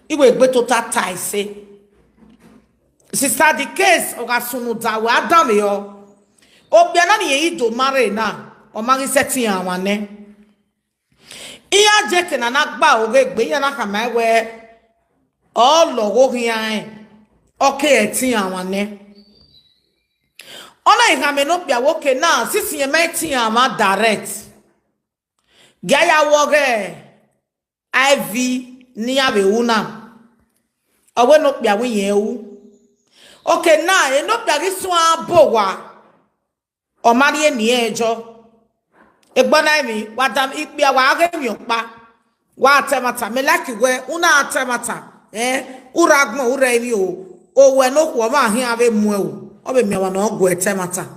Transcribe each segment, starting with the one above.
iwe gbe to ta taise sister the case oga sunu dawe adam yo obia na ni yi do mare na o mari setting awane iya je na na gba oge gbe ya na kama we o logo hian okay etin awane ona ihame no bia woke na sisi e metin ama direct gaya woge iv ni abe una owe no bia we yen wu okay na e no bia gi so abo wa o mari eni ejo egbona mi wadam ikpia wa age mi opa wa atemata me like we una atemata uragbon ura emi o we no kwa ma hin ave mu e obe mi wa no go etemata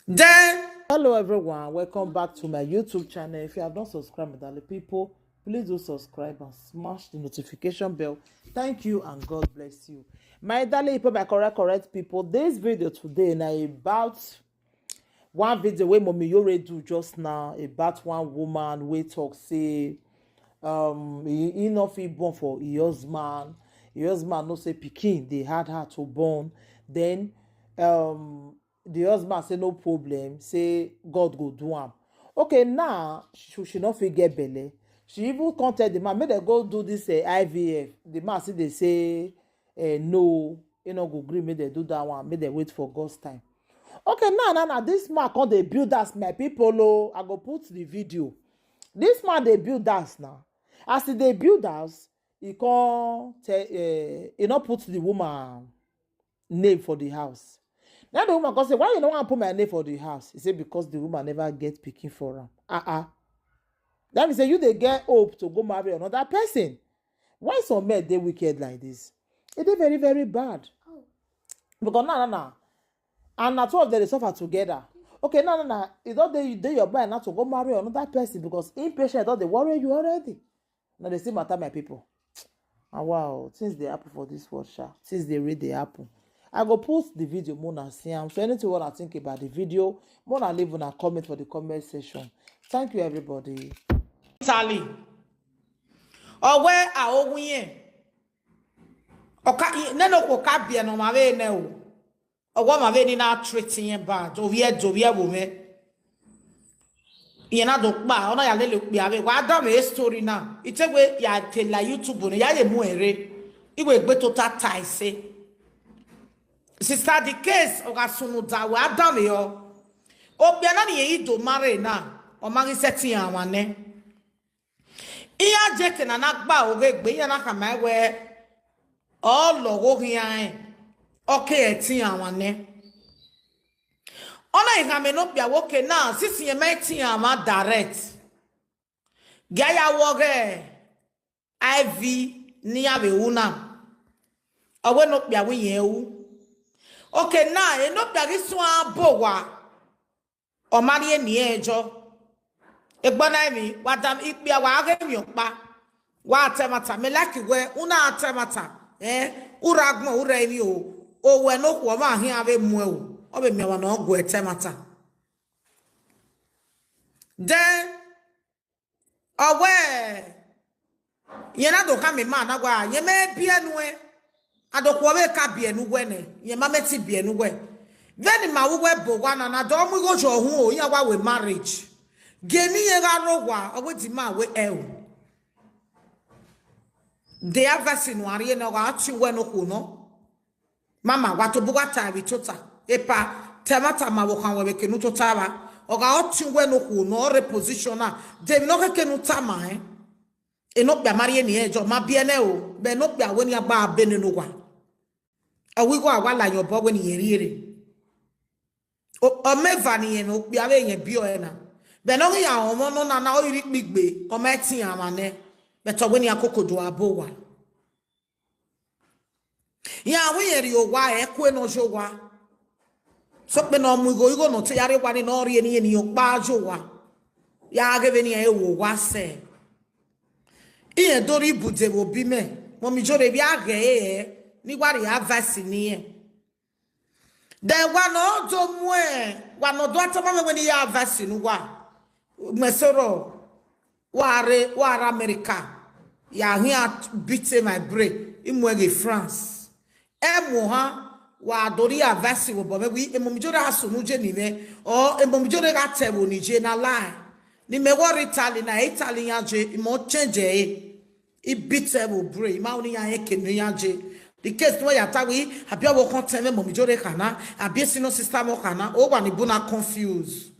then hello everyone, welcome back to my YouTube channel. If you have not subscribed, darling people, please do subscribe and smash the notification bell. Thank you and God bless you. My darling people, my correct people, this video today now about one video where mommy you already do just now about one woman we talk say he not fit born for his husband no say pikin they had her to born, then the husband say no problem, say God go do am. Okay, now she not fit get belle. She even contact the man, make them go do this IVF. The man say they say no, you know go gree, make them do that one, make them wait for God's time. Okay, now this man come dey build us, my people. Oh, I go put the video. This man dey build us now. As they build us, he come tell he not put the woman name for the house. Now the woman come say, why you don't want to put my name for the house? He say because the woman never get pikin for am. That means say you they get hope to go marry another person. Why some men they wicked like this? It is very, very bad. Because now. And na two of them they suffer together. Okay, no. It don't they your mind not to go marry another person because impatient don't they worry you already. Now they still matter, my people. And wow, since they happen for this world, since they read the happen. I go post the video Mona see am. So anything what I think about the video, Mona leave a comment for the comment section. Thank you everybody. Italy. Owe a owuye. Oka neno ko ka bia no ma we na o. Owo ma we ni na treating bad. Ovie wo me. Yena do pa ona ya lele pe ave wa dam e story na. Itegwe ya tela YouTube no ya ye mu ere. Iwe gbe to ta taise. Sister the case oga sunu dawe adam yo. Obia na ni yi do mare na. O mari setting awane. Iya je na na gba oge gbe ya na kama we o logo hian okay etin awane. Ona ihame no bia woke na sisi e metin ama direct. Gaya woge IV ni abe una. Owe no bia we yen wu. Okay, now e no bia gi so abo wa. O mari eni ejo. Egbona mi wadam ikpia wa age mi opa. Wa atemata me like we una atemata. Uragbon ura emi o we no kwa ma hin ave mu e obe mi wa no go etemata. Then owe yena do ka me ma na gwa ye me bia nu e adokwo we ka bia nu we ne ye ma meti bia nu we then ma wo we bo wa na do mu go jo hu o ya wa we marriage geni ye ga ro wa owe di ma we they have vaccine wari na wa ati we no ko no mama wa to buga ta bi tota epa temata ma wo kan we ke nu tota ba o ga ati we no ko no reposition na de no ke nu ta ma eno bia mari ni ejo ma bia na o be no bia we ni agba abene no wa awi go awala yo bo we ni yeriere o meva ni no bia we yen bio e na be no ya o mo no na o yiri gbigbe o ma tin amane be to we ni akokodo abo wa ya we yeri o wa e ku no jo wa so pe no mu go no te yare wa ni no ri ni o pa jo wa ya ge be ni e wo wa se iye dori bude wo bi me mo mi jore bi age ni wari ya vaccine ye then wa no do mu wa no do atama me when ya vaccine wa mesoro wara America ya here beat my brain imwege France emo ha wa dori avasi wo bo me emomijore asunu je ni me o emomijore ga tebo ni je na lie ni me wo Italy na Italy ya je mo change e beat my brain ma oni ya ekenu ya je the case no ya tawi abi wo content me momijore kana abi sino sister mo kana o wa ni buna confused.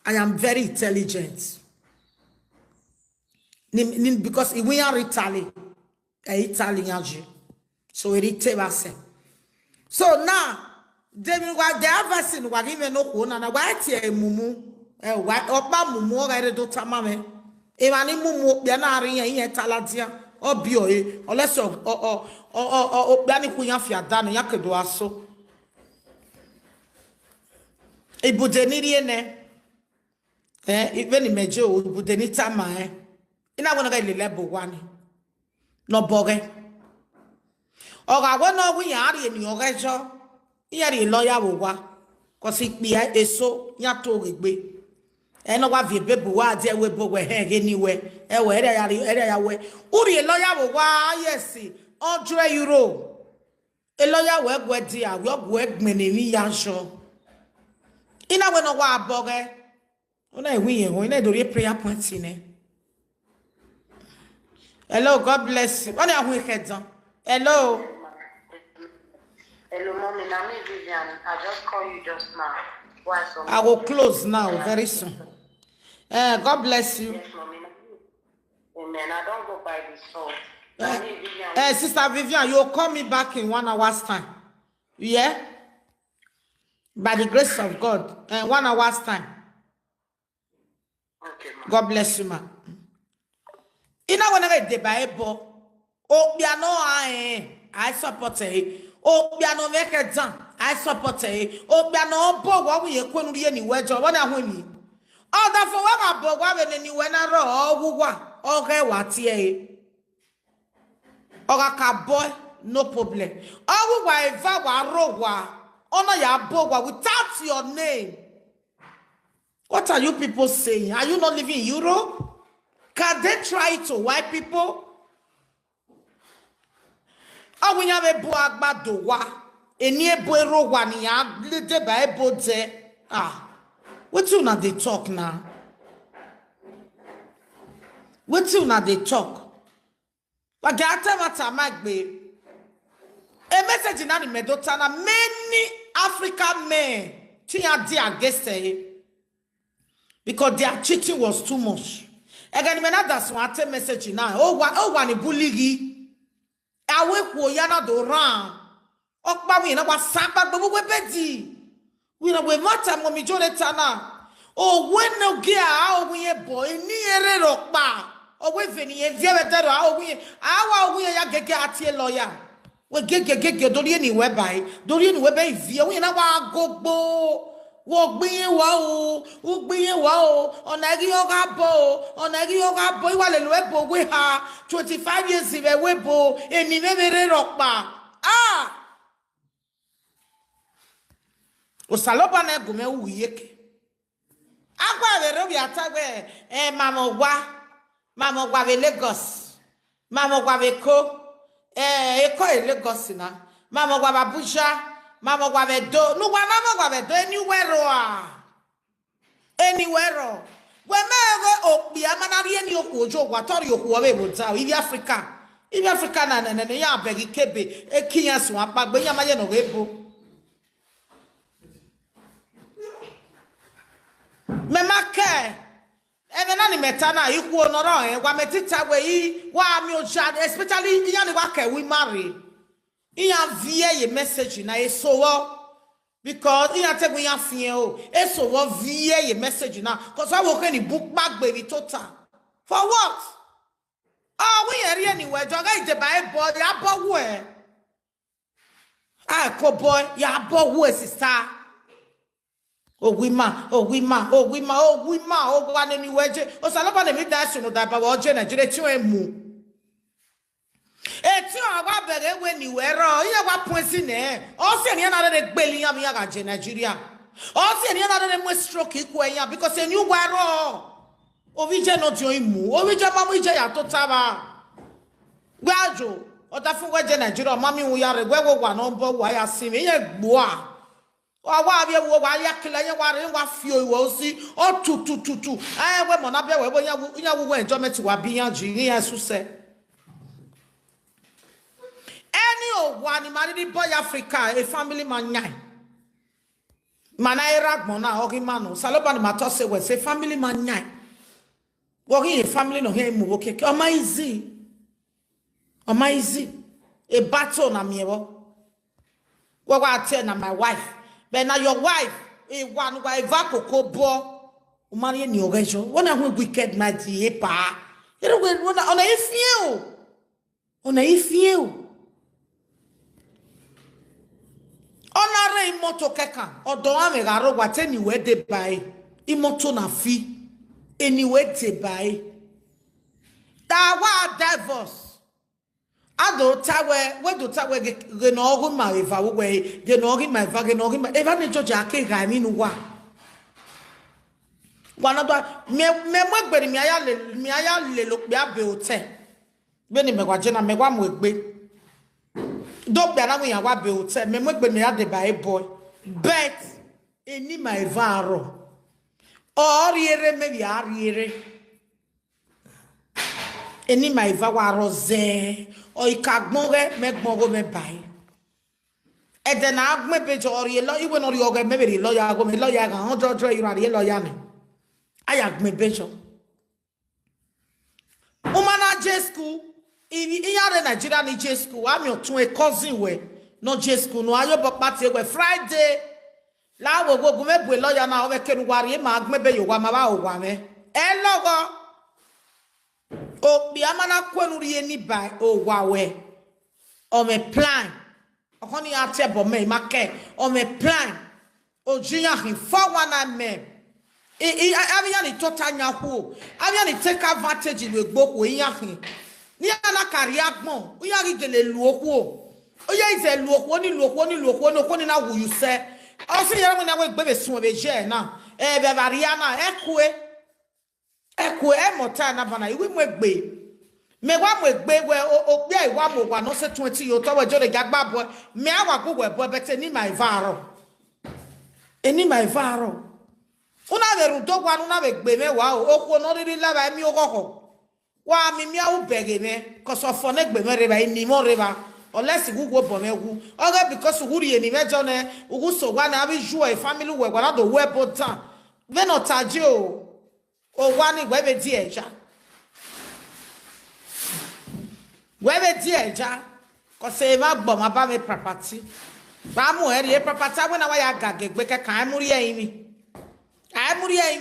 I am very intelligent. Because we are Italian. So it is. So now, they have seen what even no one and a white mumu, a white or mumu, or do tamame. Evani mumu, Bianari, and Taladia, or Bioe, or less of or Banikuafia, Dan Yakedoaso. A Budeniriene. Even in Major, Budenita Mae. Ina wana ga level 1 no boge oga wona wi yari eni ogejo yari lawyer wo wa ko si pia eso nya to regbe eno wa vie bebu wa de we bo we he anywhere e we ere ya we uri lawyer wo wa yes €100 e lawyer we gwe dia we gwe gbene ni yanso ina wona wa boge ona ewi yen ho ina do prayer point ne. Hello, God bless you. What are we doing? Hello. Hello, mommy. I'm Vivian. I just called you just now. Why so? I will close now very soon. God bless you. Yes, mommy. Amen. I don't go by the soul. Sister Vivian, you'll call me back in 1 hour's time. Yeah? By the grace of God. 1 hour's time. Okay, ma'am. God bless you, ma. Ina wana ga de Bible o piano I support it o piano make dan I support it o piano bo wa we kwenu ye ni wejo wona ho ni o da fo wa bo wa be ni we na ro o wuwa o ge wa tie o ga ka boy no problem o wuwa eva wa ro wa ona ya bo wa without your name. What are you people saying? Are you not living in Europe? Can they try to white people? Oh, we have a boagba dowa. Eni ebo wa ni ya lede ba ebo de. Ah, what you na they talk now? What you na they talk? But gata mata magbe. A message in any medotana many African men tia di against it because their cheating was too much. Again, me na that's one message now. Oh, one bully. Awe ko yana do ran. Okpa we na wa samba gbo we bedi. We na we mata mo mi jore tana. Oh, when no gia ah we boy ni ere rokpa. Oh, we veni e vie betero ah we awa we ya gege atie lawyer. We gege do ni we bai. Do ni we bai vie we na wa gogbo. Wo gbin wa o onagi oga bo iwa le lo ebo we ha 25 years ibe we bo eni mere rokpa o saloba na gume wuyeke agba we ro bi atagbe mama gwa we Lagos mama gwa we ko eko Lagos na mama gwa Abuja. Mama gwabe do no gwa mama gwabe do anywhere when me obi amana rie ni oku ojo gwa tori oku obe bota ibi Africa na ya begi kebe ekinya so apagbe ya maye no webo me make ebe na ni meta na iku onoro gwa metita we yi wa mi oja especially ya ni wa ke we marry. Iya vie ye message na esowo because iya te gun ya fie o esowo vie ye message na cause I wo kan ni book bag baby total for what we here anywhere joga ije Bible ya bowu ko boy ya bowu sister ogwima ogwa ni weje o saloba na mi da sunu da ba wo je Nigeria ti o emu eti oga bere we ni wero iye wa ponsi ne o se ni na de gbeli yan mi ya ga je Nigeria o se ni na de mo stroke iku eyan because eni wero o vi je no ti o imu o vi je ma mu je ya to taba Grajo, or the full Nigeria, mammy, we are a well one on board. Why I see me a bois. Or why you were what fuel will see, or two. I went on up there when you went to me to a BNG, as you said. Any old one in Manity Boy Africa, a family man. Manaira Mona, Ogimano, Saloban Matose was a family man. Walking a family no him, okay, amazing. A battle na miewo. What I tell na my wife. But now your wife, a one wife, Coco Bo, Umani and your region. One of whom wicked my dear pa. You know, on a few. On a few. Honore imoto keka. Odo ame garo wate anywhere de buy. Imoto na fi. Anywhere de buy. Dawa divorce. Ado tawe we do tawe ge no go ma eva we ge no gi ma eva ge no gi ma eva ne joja ke ga mi nu wa wana do me mo gbe mi aya le lo pe abe hotel be ni me kwa je na me kwa mo gbe do pe na mo yan wa be hotel me mo gbe mi ade by boy but eni ma eva ro o riere me bi ariere eni ma eva wa roze o ikagbon re me gbon go me bai e de na agme be jo ori lo iwe no ri oge me be lo ya go me lo ya ga ho jo ira ri lo ya ni aya agme be jo o mana je school iya re Nigeria ni je school am your tun a cousin we no je school no ayo bo party we Friday la wo go me bu lo ya na o be kenu wari ma agme be yo wa ma ba o wa me e logo o bi amana kwenu ri ni bai o wawe o me plan o koni ate bo me make o me plan o jinya hin for one man avia ni total nya ho avia ni take advantage we gboko yin hin ni ana kari agbon o ya ri gele lu oku o ya ize lu oku no koni na wu you say o fi yere mo na we gbe be sun be je na be varia na ekwe emota na bana iwe mwegbe mewa mwegbe we opi iwa mo wa no se 20 yo to we jore gagba boy me awa go we boy bete ni my varo eni my varo una veru to gwa una begbe me wa okwo no ri la ba mi okoko wa mi awu bege me cause of for negbe me reba ni mo reba unless gu go bo me gu oga because gu ri eni mejo ne gu so gwa na bi ju e family we gwa na do we bota ve no taje o wani webe di eja cause eva gbo ma ba me property ba mu eri e property we na wa ya gagegbe ke kan muri yin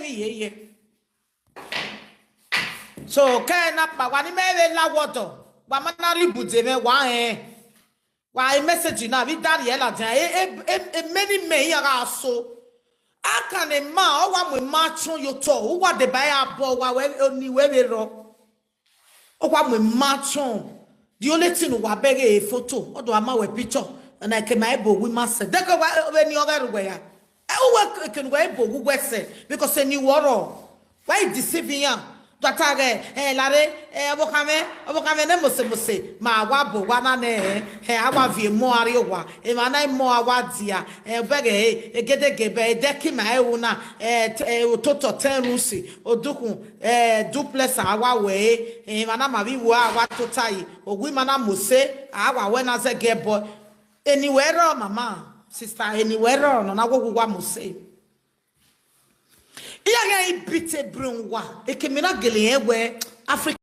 ye so ke na pa wa ni me la wodo wa ma na ribude me wa wa message na bi dari e la jan e many me ya ga so aka ne ma o wa mo ma tun yo to o wa de ba ya bo wa we oni we be ro o wa mo ma tun the only thing wa bege a photo o do ama we picture and I can my bo we ma se de ko we ni o ga ru we ya o wa can we bo we se because any woro why deceiving ya Datage, lare, abokame ne mose, ma wabo, wana ne, awa vi mo ariwa, mana mo awadia, bege, gede gebe, deki ma euna, toto tenusi, oduku, duplex awa we, mana ma vi wa watotai, owi mana mose, awa wena ze gebo, anywhere, mama, sister, anywhere, no na wo wa mose. Iya ga ibite brunwa ekemina gele ewe Africa